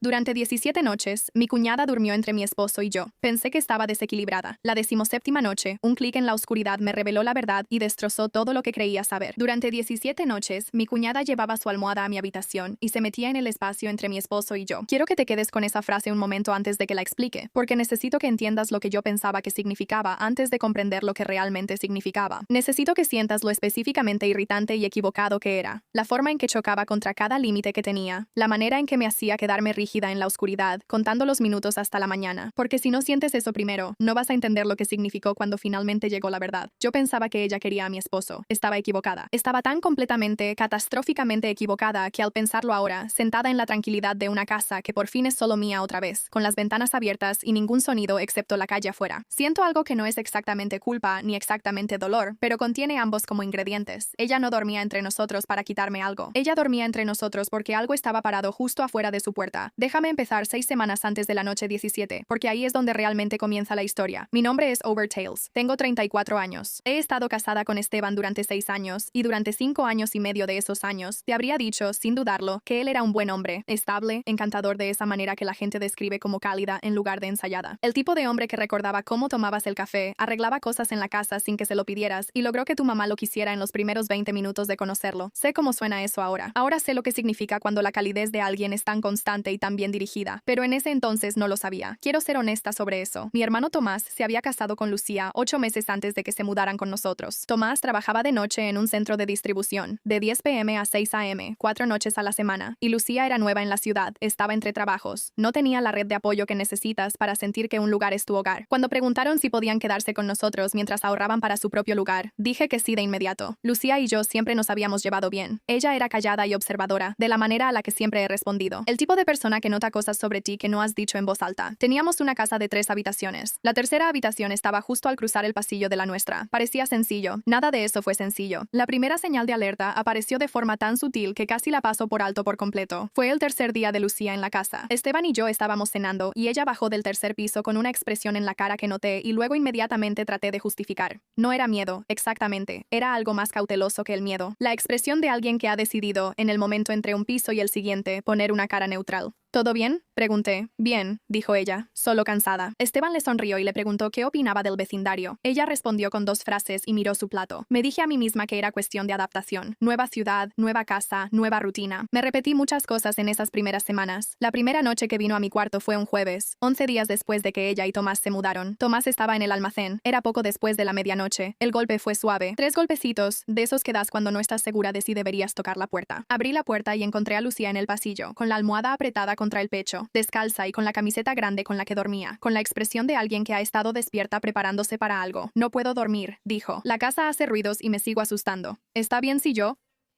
Durante 17 noches, mi cuñada durmió entre mi esposo y yo. Pensé que estaba desequilibrada. La 17ª noche, un clic en la oscuridad me reveló la verdad y destrozó todo lo que creía saber. Durante 17 noches, mi cuñada llevaba su almohada a mi habitación y se metía en el espacio entre mi esposo y yo. Quiero que te quedes con esa frase un momento antes de que la explique, porque necesito que entiendas lo que yo pensaba que significaba antes de comprender lo que realmente significaba. Necesito que sientas lo específicamente irritante y equivocado que era, la forma en que chocaba contra cada límite que tenía, la manera en que me hacía quedarme rígida en la oscuridad, contando los minutos hasta la mañana. Porque si no sientes eso primero, no vas a entender lo que significó cuando finalmente llegó la verdad. Yo pensaba que ella quería a mi esposo. Estaba equivocada. Estaba tan completamente, catastróficamente equivocada que al pensarlo ahora, sentada en la tranquilidad de una casa que por fin es solo mía otra vez, con las ventanas abiertas y ningún sonido excepto la calle afuera. Siento algo que no es exactamente culpa ni exactamente dolor, pero contiene ambos como ingredientes. Ella no dormía entre nosotros para quitarme algo. Ella dormía entre nosotros porque algo estaba parado justo afuera de su puerta. Déjame empezar 6 semanas antes de la noche 17, porque ahí es donde realmente comienza la historia. Mi nombre es Overtales. Tengo 34 años. He estado casada con Esteban durante 6 años, y durante 5 años y medio de esos años, te habría dicho, sin dudarlo, que él era un buen hombre, estable, encantador de esa manera que la gente describe como cálida en lugar de ensayada. El tipo de hombre que recordaba cómo tomabas el café, arreglaba cosas en la casa sin que se lo pidieras, y logró que tu mamá lo quisiera en los primeros 20 minutos de conocerlo. Sé cómo suena eso ahora. Ahora sé lo que significa cuando la calidez de alguien es tan constante y tan bien dirigida, pero en ese entonces no lo sabía. Quiero ser honesta sobre eso. Mi hermano Tomás se había casado con Lucía 8 meses antes de que se mudaran con nosotros. Tomás trabajaba de noche en un centro de distribución, de 10 p.m. a 6 a.m., 4 noches a la semana, y Lucía era nueva en la ciudad, estaba entre trabajos, no tenía la red de apoyo que necesitas para sentir que un lugar es tu hogar. Cuando preguntaron si podían quedarse con nosotros mientras ahorraban para su propio lugar, dije que sí de inmediato. Lucía y yo siempre nos habíamos llevado bien. Ella era callada y observadora, de la manera a la que siempre he respondido. El tipo de persona que nota cosas sobre ti que no has dicho en voz alta. Teníamos una casa de 3 habitaciones. La tercera habitación estaba justo al cruzar el pasillo de la nuestra. Parecía sencillo. Nada de eso fue sencillo. La primera señal de alerta apareció de forma tan sutil que casi la paso por alto por completo. Fue el tercer día de Lucía en la casa. Esteban y yo estábamos cenando y ella bajó del tercer piso con una expresión en la cara que noté y luego inmediatamente traté de justificar. No era miedo, exactamente. Era algo más cauteloso que el miedo. La expresión de alguien que ha decidido, en el momento entre un piso y el siguiente, poner una cara neutral. ¿Todo bien?, pregunté. Bien, dijo ella, solo cansada. Esteban le sonrió y le preguntó qué opinaba del vecindario. Ella respondió con 2 frases y miró su plato. Me dije a mí misma que era cuestión de adaptación. Nueva ciudad, nueva casa, nueva rutina. Me repetí muchas cosas en esas primeras semanas. La primera noche que vino a mi cuarto fue un jueves, 11 días después de que ella y Tomás se mudaron. Tomás estaba en el almacén. Era poco después de la medianoche. El golpe fue suave. 3 golpecitos, de esos que das cuando no estás segura de si deberías tocar la puerta. Abrí la puerta y encontré a Lucía en el pasillo, con la almohada apretada contra el pecho, descalza y con la camiseta grande con la que dormía, con la expresión de alguien que ha estado despierta preparándose para algo. No puedo dormir, dijo. La casa hace ruidos y me sigo asustando. ¿Está bien si yo?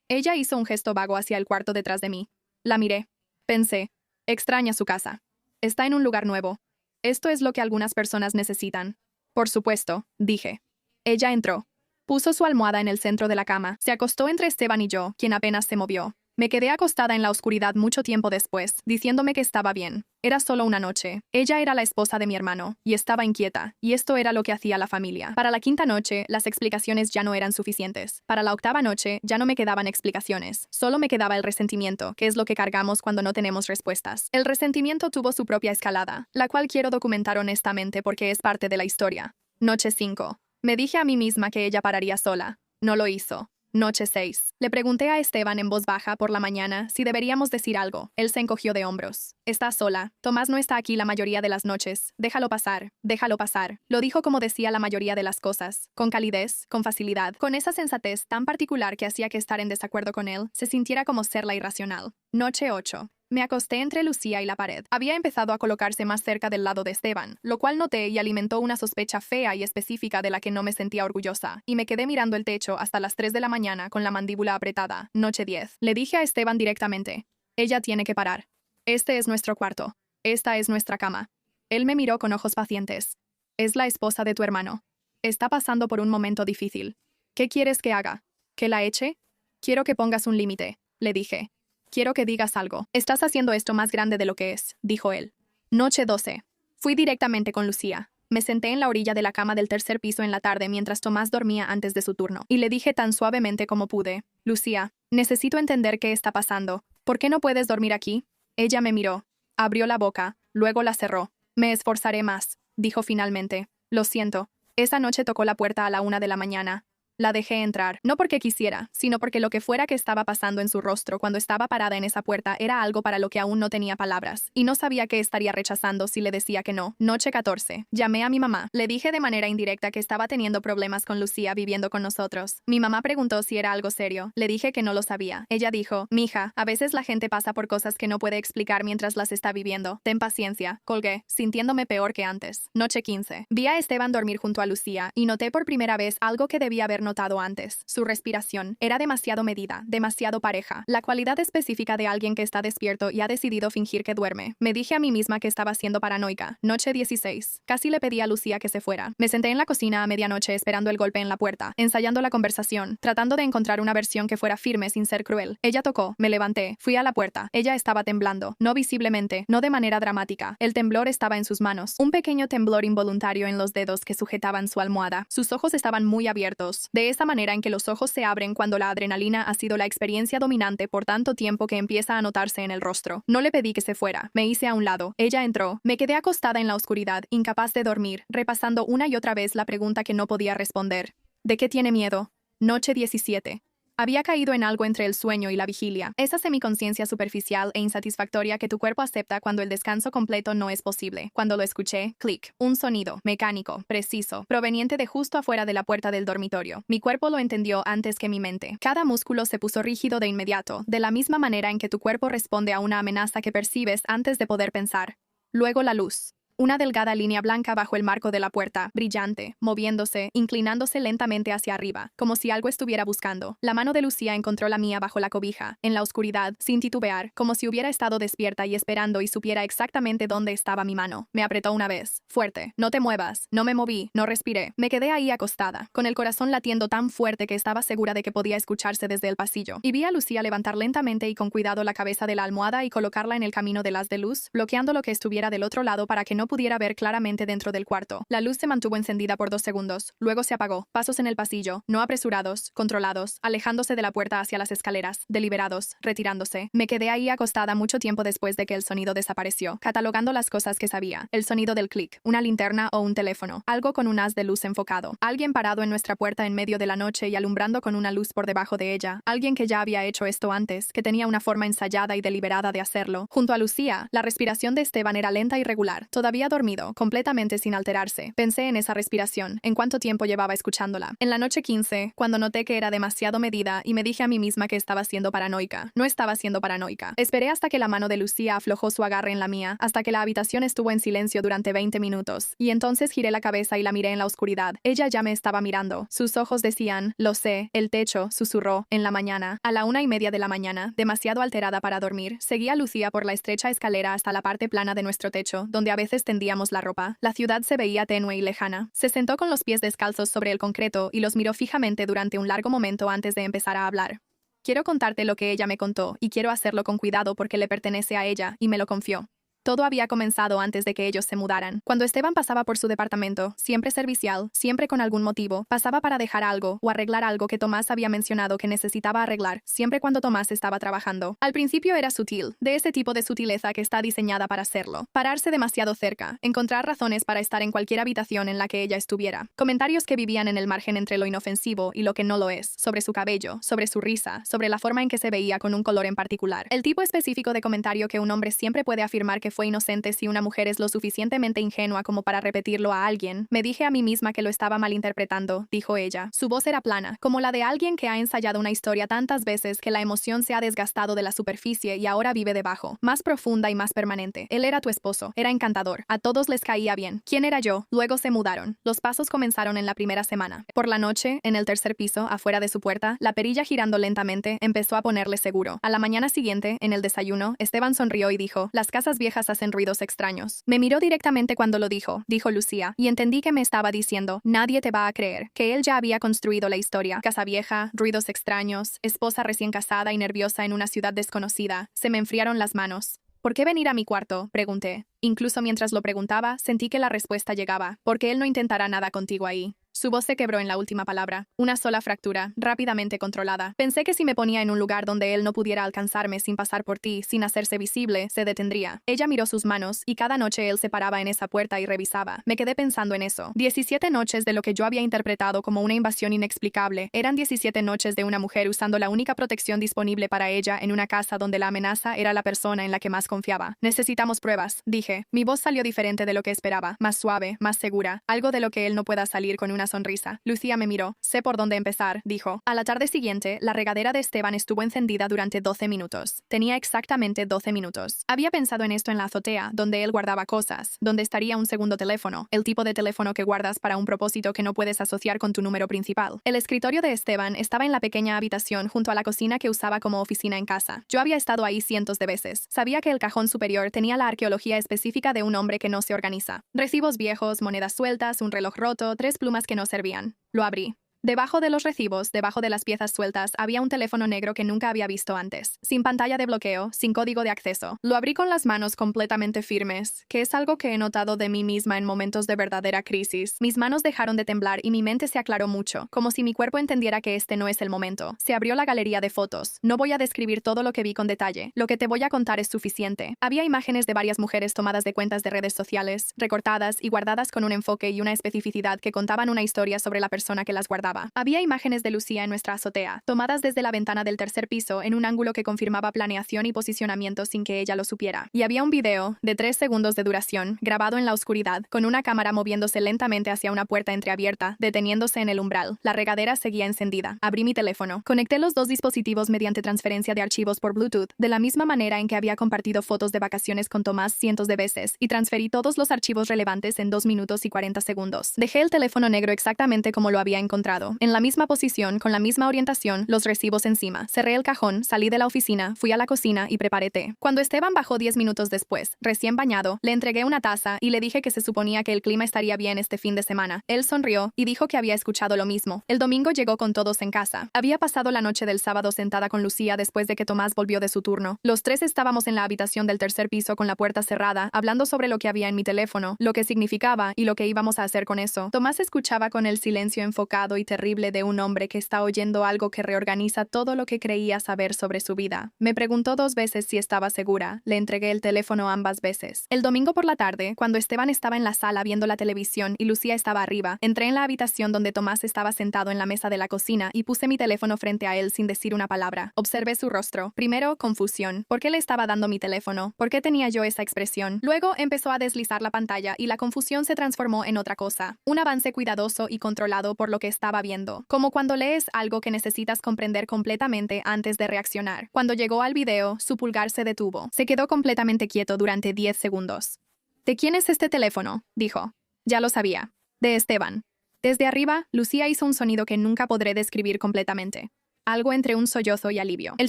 Ella hizo un gesto vago hacia el cuarto detrás de mí. La miré. Pensé. Extraña su casa. Está en un lugar nuevo. Esto es lo que algunas personas necesitan. Por supuesto, dije. Ella entró. Puso su almohada en el centro de la cama. Se acostó entre Esteban y yo, quien apenas se movió. Me quedé acostada en la oscuridad mucho tiempo después, diciéndome que estaba bien. Era solo una noche. Ella era la esposa de mi hermano, y estaba inquieta, y esto era lo que hacía la familia. Para la 5ª noche, las explicaciones ya no eran suficientes. Para la 8ª noche, ya no me quedaban explicaciones. Solo me quedaba el resentimiento, que es lo que cargamos cuando no tenemos respuestas. El resentimiento tuvo su propia escalada, la cual quiero documentar honestamente porque es parte de la historia. Noche 5. Me dije a mí misma que ella pararía sola. No lo hizo. Noche 6. Le pregunté a Esteban en voz baja por la mañana si deberíamos decir algo. Él se encogió de hombros. Está sola. Tomás no está aquí la mayoría de las noches. Déjalo pasar. Déjalo pasar. Lo dijo como decía la mayoría de las cosas. Con calidez, con facilidad, con esa sensatez tan particular que hacía que estar en desacuerdo con él se sintiera como ser la irracional. Noche 8. Me acosté entre Lucía y la pared. Había empezado a colocarse más cerca del lado de Esteban, lo cual noté y alimentó una sospecha fea y específica de la que no me sentía orgullosa, y me quedé mirando el techo hasta las 3 de la mañana con la mandíbula apretada. Noche 10. Le dije a Esteban directamente. Ella tiene que parar. Este es nuestro cuarto. Esta es nuestra cama. Él me miró con ojos pacientes. Es la esposa de tu hermano. Está pasando por un momento difícil. ¿Qué quieres que haga? ¿Que la eche? Quiero que pongas un límite, le dije. Quiero que digas algo. Estás haciendo esto más grande de lo que es, dijo él. Noche 12. Fui directamente con Lucía. Me senté en la orilla de la cama del tercer piso en la tarde mientras Tomás dormía antes de su turno, y le dije tan suavemente como pude. Lucía, necesito entender qué está pasando. ¿Por qué no puedes dormir aquí? Ella me miró. Abrió la boca, luego la cerró. Me esforzaré más, dijo finalmente. Lo siento. Esa noche tocó la puerta a la 1 de la mañana. La dejé entrar, no porque quisiera, sino porque lo que fuera que estaba pasando en su rostro cuando estaba parada en esa puerta era algo para lo que aún no tenía palabras, y no sabía qué estaría rechazando si le decía que no. Noche 14. Llamé a mi mamá. Le dije de manera indirecta que estaba teniendo problemas con Lucía viviendo con nosotros. Mi mamá preguntó si era algo serio. Le dije que no lo sabía. Ella dijo, mija, a veces la gente pasa por cosas que no puede explicar mientras las está viviendo. Ten paciencia. Colgué, sintiéndome peor que antes. Noche 15. Vi a Esteban dormir junto a Lucía, y noté por primera vez algo que debía haber notado antes. Su respiración era demasiado medida, demasiado pareja, la cualidad específica de alguien que está despierto y ha decidido fingir que duerme. Me dije a mí misma que estaba siendo paranoica. Noche 16. Casi le pedí a Lucía que se fuera. Me senté en la cocina a medianoche esperando el golpe en la puerta, ensayando la conversación, tratando de encontrar una versión que fuera firme sin ser cruel. Ella tocó, me levanté, fui a la puerta. Ella estaba temblando, no visiblemente, no de manera dramática. El temblor estaba en sus manos, un pequeño temblor involuntario en los dedos que sujetaban su almohada. Sus ojos estaban muy abiertos, de esa manera en que los ojos se abren cuando la adrenalina ha sido la experiencia dominante por tanto tiempo que empieza a notarse en el rostro. No le pedí que se fuera, me hice a un lado. Ella entró, me quedé acostada en la oscuridad, incapaz de dormir, repasando una y otra vez la pregunta que no podía responder. ¿De qué tiene miedo? Noche 17. Había caído en algo entre el sueño y la vigilia, esa semiconciencia superficial e insatisfactoria que tu cuerpo acepta cuando el descanso completo no es posible. Cuando lo escuché, clic, un sonido, mecánico, preciso, proveniente de justo afuera de la puerta del dormitorio. Mi cuerpo lo entendió antes que mi mente. Cada músculo se puso rígido de inmediato, de la misma manera en que tu cuerpo responde a una amenaza que percibes antes de poder pensar. Luego la luz. Una delgada línea blanca bajo el marco de la puerta, brillante, moviéndose, inclinándose lentamente hacia arriba, como si algo estuviera buscando. La mano de Lucía encontró la mía bajo la cobija, en la oscuridad, sin titubear, como si hubiera estado despierta y esperando y supiera exactamente dónde estaba mi mano. Me apretó una vez, fuerte. No te muevas. No me moví, no respiré. Me quedé ahí acostada, con el corazón latiendo tan fuerte que estaba segura de que podía escucharse desde el pasillo. Y vi a Lucía levantar lentamente y con cuidado la cabeza de la almohada y colocarla en el camino del haz de luz, bloqueando lo que estuviera del otro lado para que no pudiera ver claramente dentro del cuarto. La luz se mantuvo encendida por 2 segundos, luego se apagó. Pasos en el pasillo, no apresurados, controlados, alejándose de la puerta hacia las escaleras, deliberados, retirándose. Me quedé ahí acostada mucho tiempo después de que el sonido desapareció, catalogando las cosas que sabía. El sonido del clic, una linterna o un teléfono, algo con un haz de luz enfocado, alguien parado en nuestra puerta en medio de la noche y alumbrando con una luz por debajo de ella, alguien que ya había hecho esto antes, que tenía una forma ensayada y deliberada de hacerlo. Junto a Lucía, la respiración de Esteban era lenta y regular, todavía dormido, completamente sin alterarse. Pensé en esa respiración, en cuánto tiempo llevaba escuchándola. En la noche 15, cuando noté que era demasiado medida y me dije a mí misma que estaba siendo paranoica. No estaba siendo paranoica. Esperé hasta que la mano de Lucía aflojó su agarre en la mía, hasta que la habitación estuvo en silencio durante 20 minutos, y entonces giré la cabeza y la miré en la oscuridad. Ella ya me estaba mirando. Sus ojos decían, lo sé, el techo, susurró, en la mañana. A la 1:30 de la mañana, demasiado alterada para dormir, seguí a Lucía por la estrecha escalera hasta la parte plana de nuestro techo, donde a veces tendíamos la ropa. La ciudad se veía tenue y lejana. Se sentó con los pies descalzos sobre el concreto y los miró fijamente durante un largo momento antes de empezar a hablar. Quiero contarte lo que ella me contó, y quiero hacerlo con cuidado porque le pertenece a ella, y me lo confió. Todo había comenzado antes de que ellos se mudaran. Cuando Esteban pasaba por su departamento, siempre servicial, siempre con algún motivo, pasaba para dejar algo o arreglar algo que Tomás había mencionado que necesitaba arreglar, siempre cuando Tomás estaba trabajando. Al principio era sutil, de ese tipo de sutileza que está diseñada para hacerlo. Pararse demasiado cerca, encontrar razones para estar en cualquier habitación en la que ella estuviera. Comentarios que vivían en el margen entre lo inofensivo y lo que no lo es, sobre su cabello, sobre su risa, sobre la forma en que se veía con un color en particular. El tipo específico de comentario que un hombre siempre puede afirmar que fue inocente si una mujer es lo suficientemente ingenua como para repetirlo a alguien. Me dije a mí misma que lo estaba malinterpretando, dijo ella. Su voz era plana, como la de alguien que ha ensayado una historia tantas veces que la emoción se ha desgastado de la superficie y ahora vive debajo, más profunda y más permanente. Él era tu esposo, era encantador, a todos les caía bien. ¿Quién era yo? Luego se mudaron. Los pasos comenzaron en la primera semana. Por la noche, en el tercer piso, afuera de su puerta, la perilla girando lentamente empezó a ponerle seguro. A la mañana siguiente, en el desayuno, Esteban sonrió y dijo, las casas viejas hacen ruidos extraños. Me miró directamente cuando lo dijo Lucía, y entendí que me estaba diciendo, nadie te va a creer, que él ya había construido la historia. Casa vieja, ruidos extraños, esposa recién casada y nerviosa en una ciudad desconocida. Se me enfriaron las manos. ¿Por qué venir a mi cuarto?, pregunté. Incluso mientras lo preguntaba, sentí que la respuesta llegaba. Porque él no intentará nada contigo ahí. Su voz se quebró en la última palabra. Una sola fractura, rápidamente controlada. Pensé que si me ponía en un lugar donde él no pudiera alcanzarme sin pasar por ti, sin hacerse visible, se detendría. Ella miró sus manos, y cada noche él se paraba en esa puerta y revisaba. Me quedé pensando en eso. 17 noches de lo que yo había interpretado como una invasión inexplicable. Eran 17 noches de una mujer usando la única protección disponible para ella en una casa donde la amenaza era la persona en la que más confiaba. Necesitamos pruebas, dije. Mi voz salió diferente de lo que esperaba, más suave, más segura, algo de lo que él no pueda salir con una sonrisa. Lucía me miró. Sé por dónde empezar, dijo. A la tarde siguiente, la regadera de Esteban estuvo encendida durante 12 minutos. Tenía exactamente 12 minutos. Había pensado en esto en la azotea, donde él guardaba cosas, donde estaría un segundo teléfono, el tipo de teléfono que guardas para un propósito que no puedes asociar con tu número principal. El escritorio de Esteban estaba en la pequeña habitación junto a la cocina que usaba como oficina en casa. Yo había estado ahí cientos de veces. Sabía que el cajón superior tenía la arqueología específica de un hombre que no se organiza. Recibos viejos, monedas sueltas, un reloj roto, 3 plumas que no servían. Lo abrí. Debajo de los recibos, debajo de las piezas sueltas, había un teléfono negro que nunca había visto antes, sin pantalla de bloqueo, sin código de acceso. Lo abrí con las manos completamente firmes, que es algo que he notado de mí misma en momentos de verdadera crisis. Mis manos dejaron de temblar y mi mente se aclaró mucho, como si mi cuerpo entendiera que este no es el momento. Se abrió la galería de fotos. No voy a describir todo lo que vi con detalle. Lo que te voy a contar es suficiente. Había imágenes de varias mujeres tomadas de cuentas de redes sociales, recortadas y guardadas con un enfoque y una especificidad que contaban una historia sobre la persona que las guardaba. Había imágenes de Lucía en nuestra azotea, tomadas desde la ventana del tercer piso en un ángulo que confirmaba planeación y posicionamiento sin que ella lo supiera. Y había un video, de 3 segundos de duración, grabado en la oscuridad, con una cámara moviéndose lentamente hacia una puerta entreabierta, deteniéndose en el umbral. La regadera seguía encendida. Abrí mi teléfono. Conecté los dos dispositivos mediante transferencia de archivos por Bluetooth, de la misma manera en que había compartido fotos de vacaciones con Tomás cientos de veces, y transferí todos los archivos relevantes en 2 minutos y 40 segundos. Dejé el teléfono negro exactamente como lo había encontrado. En la misma posición, con la misma orientación, los recibos encima. Cerré el cajón, salí de la oficina, fui a la cocina y preparé té. Cuando Esteban bajó 10 minutos después, recién bañado, le entregué una taza y le dije que se suponía que el clima estaría bien este fin de semana. Él sonrió y dijo que había escuchado lo mismo. El domingo llegó con todos en casa. Había pasado la noche del sábado sentada con Lucía después de que Tomás volvió de su turno. Los tres estábamos en la habitación del tercer piso con la puerta cerrada, hablando sobre lo que había en mi teléfono, lo que significaba y lo que íbamos a hacer con eso. Tomás escuchaba con el silencio enfocado y terrible de un hombre que está oyendo algo que reorganiza todo lo que creía saber sobre su vida. Me preguntó 2 veces si estaba segura. Le entregué el teléfono ambas veces. El domingo por la tarde, cuando Esteban estaba en la sala viendo la televisión y Lucía estaba arriba, entré en la habitación donde Tomás estaba sentado en la mesa de la cocina y puse mi teléfono frente a él sin decir una palabra. Observé su rostro. Primero, confusión. ¿Por qué le estaba dando mi teléfono? ¿Por qué tenía yo esa expresión? Luego empezó a deslizar la pantalla y la confusión se transformó en otra cosa. Un avance cuidadoso y controlado por lo que estaba viendo. Como cuando lees algo que necesitas comprender completamente antes de reaccionar. Cuando llegó al video, su pulgar se detuvo. Se quedó completamente quieto durante 10 segundos. ¿De quién es este teléfono?, dijo. Ya lo sabía. De Esteban. Desde arriba, Lucía hizo un sonido que nunca podré describir completamente. Algo entre un sollozo y alivio. El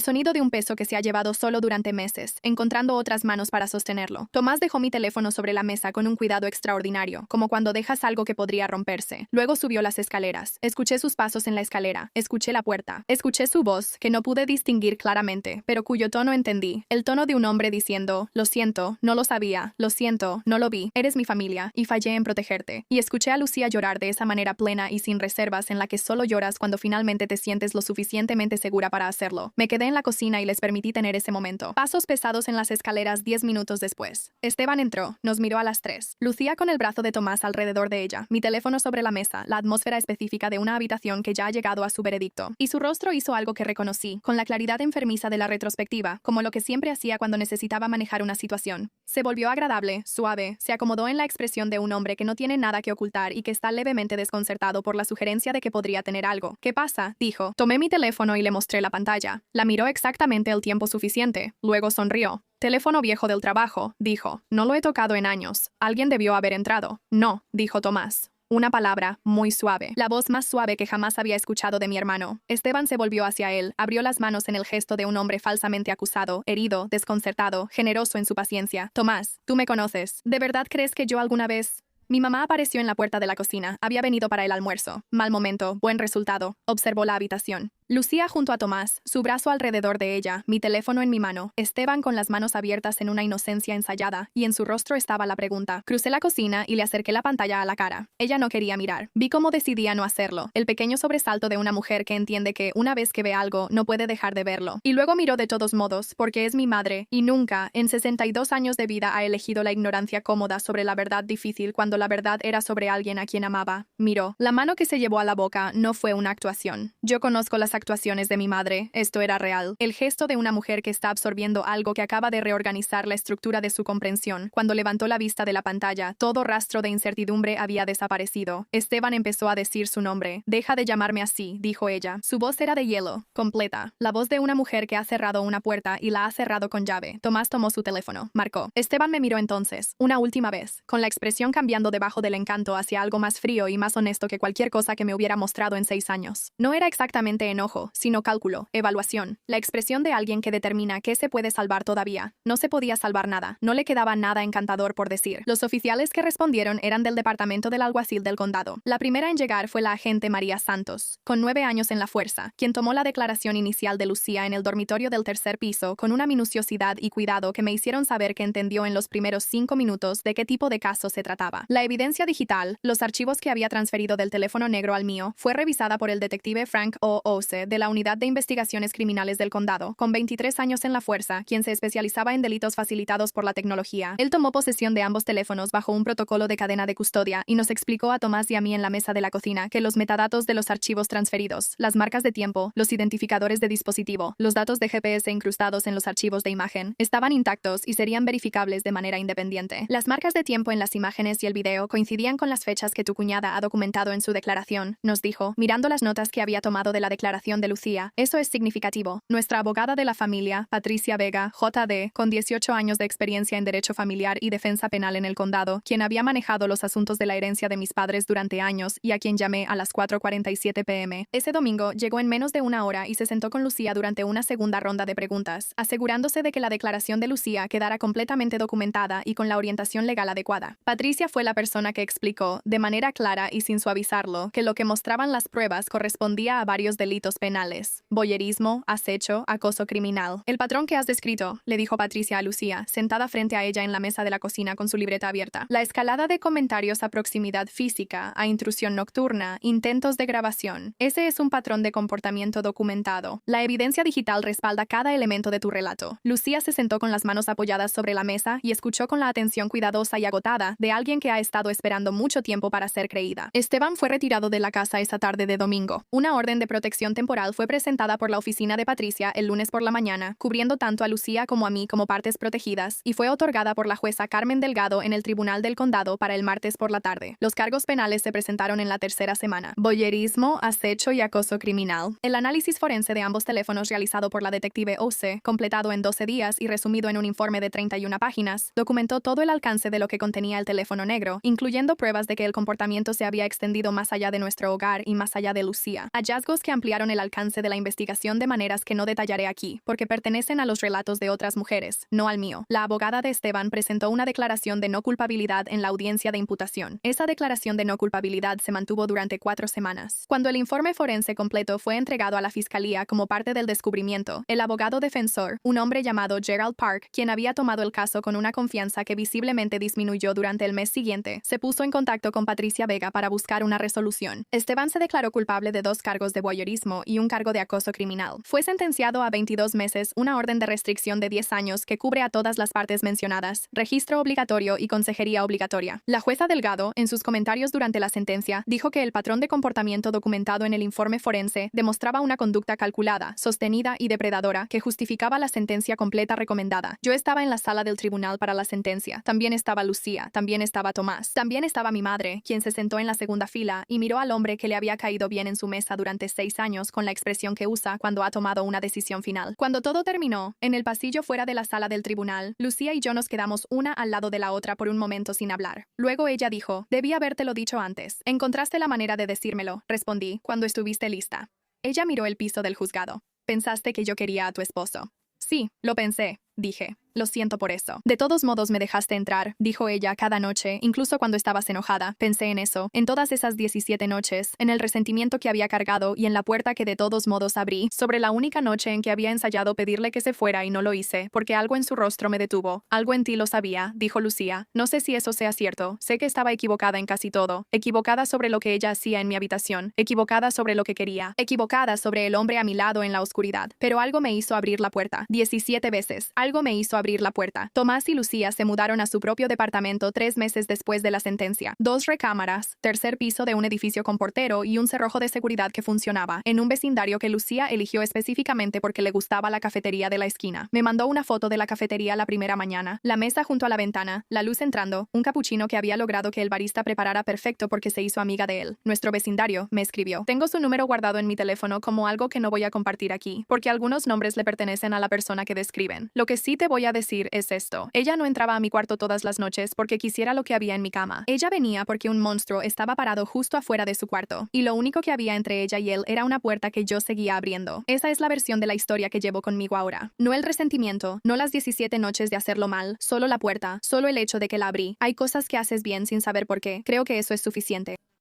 sonido de un peso que se ha llevado solo durante meses, encontrando otras manos para sostenerlo. Tomás dejó mi teléfono sobre la mesa con un cuidado extraordinario, como cuando dejas algo que podría romperse. Luego subió las escaleras. Escuché sus pasos en la escalera. Escuché la puerta. Escuché su voz, que no pude distinguir claramente, pero cuyo tono entendí. El tono de un hombre diciendo, lo siento, no lo sabía, lo siento, no lo vi, eres mi familia, y fallé en protegerte. Y escuché a Lucía llorar de esa manera plena y sin reservas en la que solo lloras cuando finalmente te sientes lo suficientemente segura para hacerlo. Me quedé en la cocina y les permití tener ese momento. Pasos pesados en las escaleras 10 minutos después. Esteban entró. Nos miró a las 3. Lucía con el brazo de Tomás alrededor de ella, mi teléfono sobre la mesa, la atmósfera específica de una habitación que ya ha llegado a su veredicto. Y su rostro hizo algo que reconocí, con la claridad enfermiza de la retrospectiva, como lo que siempre hacía cuando necesitaba manejar una situación. Se volvió agradable, suave, se acomodó en la expresión de un hombre que no tiene nada que ocultar y que está levemente desconcertado por la sugerencia de que podría tener algo. ¿Qué pasa?, dijo. Tomé mi teléfono y le mostré la pantalla. La miró exactamente el tiempo suficiente. Luego sonrió. Teléfono viejo del trabajo, dijo. No lo he tocado en años. Alguien debió haber entrado. No, dijo Tomás. Una palabra, muy suave. La voz más suave que jamás había escuchado de mi hermano. Esteban se volvió hacia él, abrió las manos en el gesto de un hombre falsamente acusado, herido, desconcertado, generoso en su paciencia. Tomás, tú me conoces. ¿De verdad crees que yo alguna vez...? Mi mamá apareció en la puerta de la cocina. Había venido para el almuerzo. Mal momento, buen resultado. Observó la habitación. Lucía junto a Tomás, su brazo alrededor de ella, mi teléfono en mi mano, Esteban con las manos abiertas en una inocencia ensayada, y en su rostro estaba la pregunta. Crucé la cocina y le acerqué la pantalla a la cara. Ella no quería mirar. Vi cómo decidía no hacerlo, el pequeño sobresalto de una mujer que entiende que, una vez que ve algo, no puede dejar de verlo. Y luego miró de todos modos, porque es mi madre, y nunca, en 62 años de vida, ha elegido la ignorancia cómoda sobre la verdad difícil cuando la verdad era sobre alguien a quien amaba. Miró. La mano que se llevó a la boca no fue una actuación. Yo conozco las actuaciones de mi madre. Esto era real. El gesto de una mujer que está absorbiendo algo que acaba de reorganizar la estructura de su comprensión. Cuando levantó la vista de la pantalla, todo rastro de incertidumbre había desaparecido. Esteban empezó a decir su nombre. Deja de llamarme así, dijo ella. Su voz era de hielo, completa. La voz de una mujer que ha cerrado una puerta y la ha cerrado con llave. Tomás tomó su teléfono. Marcó. Esteban me miró entonces, una última vez, con la expresión cambiando debajo del encanto hacia algo más frío y más honesto que cualquier cosa que me hubiera mostrado en 6 años. No era exactamente enojo, sino cálculo, evaluación. La expresión de alguien que determina qué se puede salvar todavía. No se podía salvar nada. No le quedaba nada encantador por decir. Los oficiales que respondieron eran del departamento del alguacil del condado. La primera en llegar fue la agente María Santos, con 9 años en la fuerza, quien tomó la declaración inicial de Lucía en el dormitorio del tercer piso con una minuciosidad y cuidado que me hicieron saber que entendió en los primeros 5 minutos de qué tipo de caso se trataba. La evidencia digital, los archivos que había transferido del teléfono negro al mío, fue revisada por el detective Frank O'Ose de la Unidad de Investigaciones Criminales del Condado, con 23 años en la fuerza, quien se especializaba en delitos facilitados por la tecnología. Él tomó posesión de ambos teléfonos bajo un protocolo de cadena de custodia y nos explicó a Tomás y a mí en la mesa de la cocina que los metadatos de los archivos transferidos, las marcas de tiempo, los identificadores de dispositivo, los datos de GPS incrustados en los archivos de imagen, estaban intactos y serían verificables de manera independiente. Las marcas de tiempo en las imágenes y el video coincidían con las fechas que tu cuñada ha documentado en su declaración, nos dijo, mirando las notas que había tomado de la declaración de Lucía. Eso es significativo. Nuestra abogada de la familia, Patricia Vega, JD, con 18 años de experiencia en derecho familiar y defensa penal en el condado, quien había manejado los asuntos de la herencia de mis padres durante años y a quien llamé a las 4:47 p.m. Ese domingo llegó en menos de una hora y se sentó con Lucía durante una segunda ronda de preguntas, asegurándose de que la declaración de Lucía quedara completamente documentada y con la orientación legal adecuada. Patricia fue la persona que explicó, de manera clara y sin suavizarlo, que lo que mostraban las pruebas correspondía a varios delitos penales: voyerismo, acecho, acoso criminal. El patrón que has descrito, le dijo Patricia a Lucía, sentada frente a ella en la mesa de la cocina con su libreta abierta. La escalada de comentarios a proximidad física, a intrusión nocturna, intentos de grabación. Ese es un patrón de comportamiento documentado. La evidencia digital respalda cada elemento de tu relato. Lucía se sentó con las manos apoyadas sobre la mesa y escuchó con la atención cuidadosa y agotada de alguien que ha estado esperando mucho tiempo para ser creída. Esteban fue retirado de la casa esa tarde de domingo. Una orden de protección temporal fue presentada por la oficina de Patricia el lunes por la mañana, cubriendo tanto a Lucía como a mí como partes protegidas, y fue otorgada por la jueza Carmen Delgado en el Tribunal del Condado para el martes por la tarde. Los cargos penales se presentaron en la tercera semana: voyerismo, acecho y acoso criminal. El análisis forense de ambos teléfonos realizado por la detective Ose, completado en 12 días y resumido en un informe de 31 páginas, documentó todo el alcance de lo que contenía el teléfono negro, incluyendo pruebas de que el comportamiento se había extendido más allá de nuestro hogar y más allá de Lucía. Hallazgos que ampliaron el alcance de la investigación de maneras que no detallaré aquí, porque pertenecen a los relatos de otras mujeres, no al mío. La abogada de Esteban presentó una declaración de no culpabilidad en la audiencia de imputación. Esa declaración de no culpabilidad se mantuvo durante 4 semanas. Cuando el informe forense completo fue entregado a la fiscalía como parte del descubrimiento, el abogado defensor, un hombre llamado Gerald Park, quien había tomado el caso con una confianza que visiblemente disminuyó durante el mes siguiente, se puso en contacto con Patricia Vega para buscar una resolución. Esteban se declaró culpable de 2 cargos de voyeurismo y un cargo de acoso criminal. Fue sentenciado a 22 meses, una orden de restricción de 10 años que cubre a todas las partes mencionadas, registro obligatorio y consejería obligatoria. La jueza Delgado, en sus comentarios durante la sentencia, dijo que el patrón de comportamiento documentado en el informe forense demostraba una conducta calculada, sostenida y depredadora que justificaba la sentencia completa recomendada. Yo estaba en la sala del tribunal para la sentencia. También estaba Lucía, también estaba Tomás, también estaba mi madre, quien se sentó en la segunda fila y miró al hombre que le había caído bien en su mesa durante 6 años con la expresión que usa cuando ha tomado una decisión final. Cuando todo terminó, en el pasillo fuera de la sala del tribunal, Lucía y yo nos quedamos una al lado de la otra por un momento sin hablar. Luego ella dijo: debí habértelo dicho antes. Encontraste la manera de decírmelo, respondí, cuando estuviste lista. Ella miró el piso del juzgado. Pensaste que yo quería a tu esposo. Sí, lo pensé, dije. Lo siento por eso. De todos modos me dejaste entrar, dijo ella cada noche, incluso cuando estabas enojada. Pensé en eso, en todas esas 17 noches, en el resentimiento que había cargado y en la puerta que de todos modos abrí, sobre la única noche en que había ensayado pedirle que se fuera y no lo hice, porque algo en su rostro me detuvo. Algo en ti lo sabía, dijo Lucía. No sé si eso sea cierto. Sé que estaba equivocada en casi todo. Equivocada sobre lo que ella hacía en mi habitación. Equivocada sobre lo que quería. Equivocada sobre el hombre a mi lado en la oscuridad. Pero algo me hizo abrir la puerta. 17 veces. Algo me hizo abrir la puerta. Tomás y Lucía se mudaron a su propio departamento 3 meses después de la sentencia. 2 recámaras, tercer piso de un edificio con portero y un cerrojo de seguridad que funcionaba, en un vecindario que Lucía eligió específicamente porque le gustaba la cafetería de la esquina. Me mandó una foto de la cafetería la primera mañana, la mesa junto a la ventana, la luz entrando, un capuchino que había logrado que el barista preparara perfecto porque se hizo amiga de él. Nuestro vecindario, me escribió. Tengo su número guardado en mi teléfono como algo que no voy a compartir aquí, porque algunos nombres le pertenecen a la persona que describen. Lo que sí te voy a decir es esto. Ella no entraba a mi cuarto todas las noches porque quisiera lo que había en mi cama. Ella venía porque un monstruo estaba parado justo afuera de su cuarto, y lo único que había entre ella y él era una puerta que yo seguía abriendo. Esa es la versión de la historia que llevo conmigo ahora. No el resentimiento, no las 17 noches de hacerlo mal, solo la puerta, solo el hecho de que la abrí. Hay cosas que haces bien sin saber por qué. Creo que eso es suficiente.